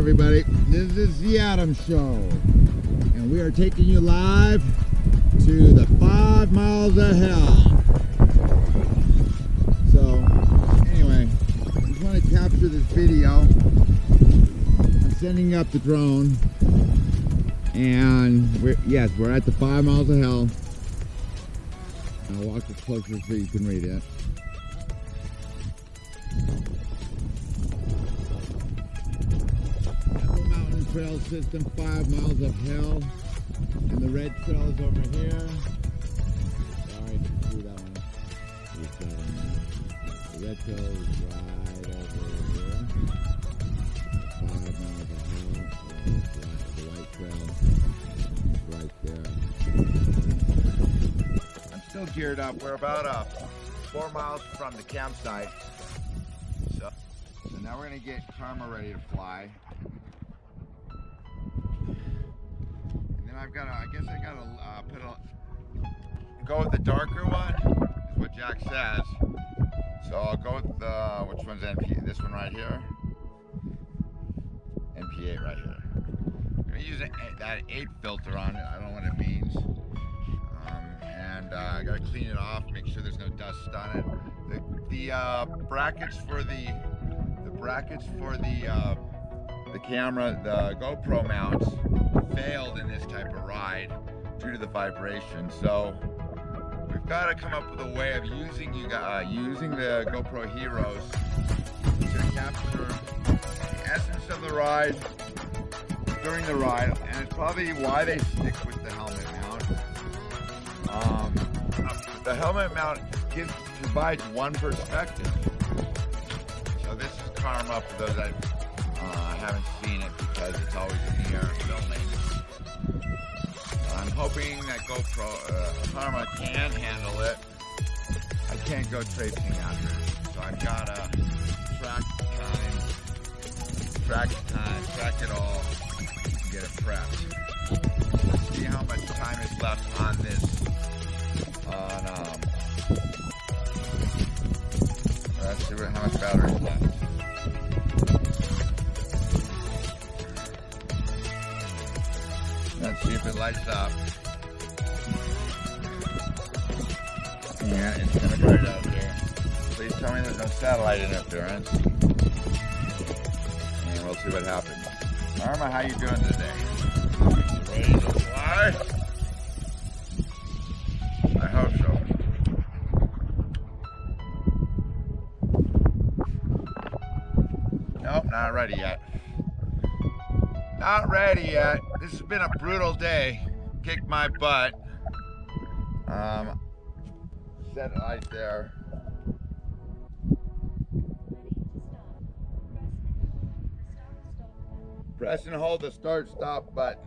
everybody. This is the Adam Show, and we are taking you live to the 5 miles of hell. So, anyway, I just want to capture this video. I'm sending up the drone, and we're at the 5 miles of hell. I'll walk it closer so you can read it. Trail system, 5 miles of hell, and the red trail is over here. Sorry, do that one. The red trail is right over here. 5 miles of hell, the white trail is right there. I'm still geared up. We're about 4 miles from the campsite. So now we're gonna get Karma ready to fly. I guess I gotta go with the darker one, is what Jack says. So I'll go with which one's NP? This one right here. NP8 right here. I'm gonna use that 8 filter on it. I don't know what it means. And I gotta clean it off, make sure there's no dust on it. The brackets for the camera, the GoPro mounts, failed in this type of ride due to the vibration. So we've got to come up with a way of using the GoPro Heroes to capture the essence of the ride during the ride, and it's probably why they stick with the helmet mount. The helmet mount provides one perspective. So this is Karma for those that haven't seen it, because it's always in the air filming. I'm hoping that GoPro Karma can handle it. I can't go traipsing after it, so I've got to track it all, and get it prepped. Let's see how much time is left on this. Let's see how much battery is left. Let's see if it lights up. Yeah, it's kind of bright out there. Please tell me there's no satellite interference. And we'll see what happens. Karma, how you doing today? Ready to fly? I hope so. Nope, not ready yet. Not ready yet. This has been a brutal day. Kicked my butt. Set it right there. Press and hold the start-stop button.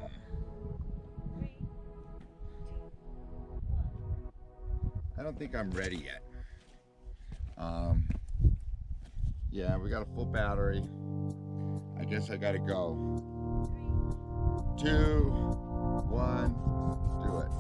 I don't think I'm ready yet. Yeah, we got a full battery. I guess I gotta go. 2, 1, do it.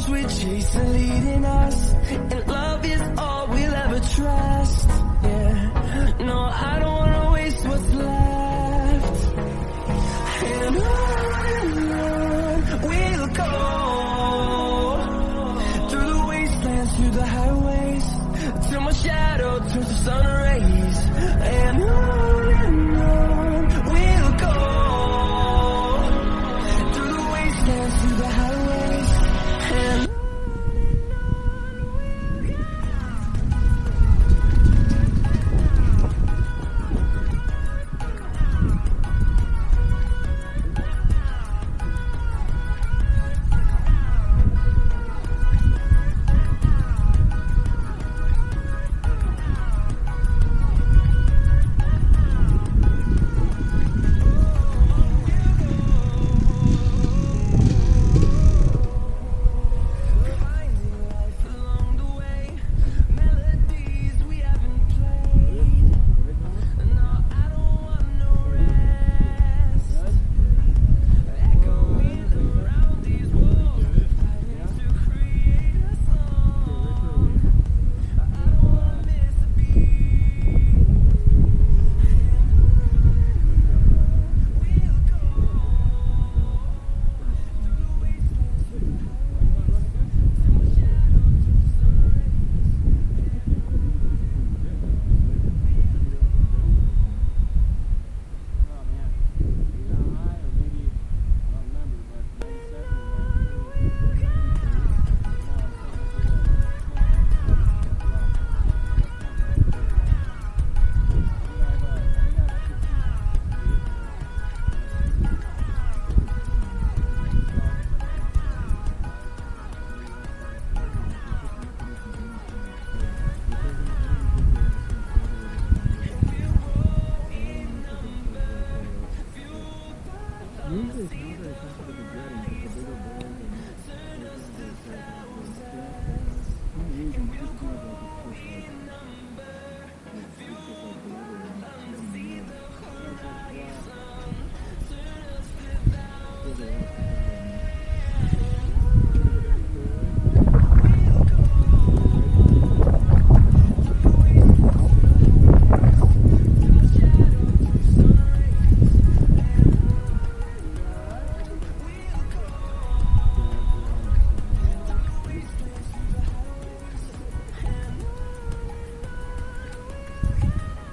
paths we chase are leading us, and love is all we'll ever trust. Yeah, no, I don't wanna waste what's left. And on we'll go, through the wastelands, through the highways, till my shadow turns to sun rays. And on we'll go, through the wastelands, through the highways, and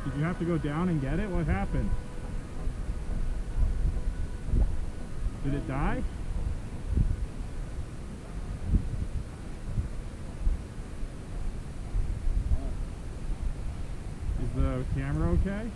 Did you have to go down and get it? What happened? Did it die? Is the camera okay?